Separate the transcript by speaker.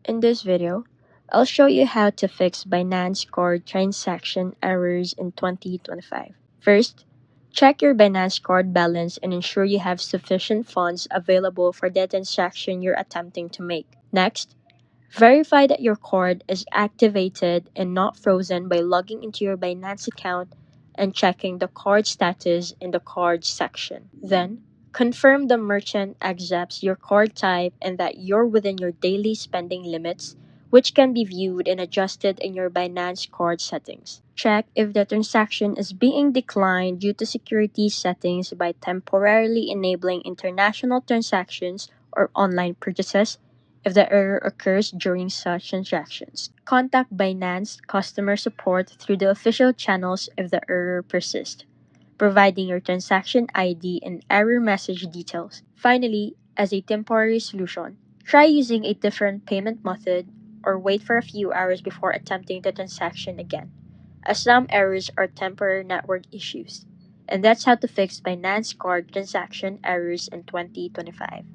Speaker 1: In this video, I'll show you how to fix Binance card transaction errors in 2025. First, check your Binance card balance and ensure you have sufficient funds available for the transaction you're attempting to make. Next, verify that your card is activated and not frozen by logging into your Binance account and checking the card status in the cards section. Then, confirm the merchant accepts your card type and that you're within your daily spending limits, which can be viewed and adjusted in your Binance card settings. Check if the transaction is being declined due to security settings by temporarily enabling international transactions or online purchases if the error occurs during such transactions. Contact Binance customer support through the official channels if the error persists, providing your transaction ID and error message details. Finally, as a temporary solution, try using a different payment method or wait for a few hours before attempting the transaction again, as some errors are temporary network issues. And that's how to fix Binance card transaction errors in 2025.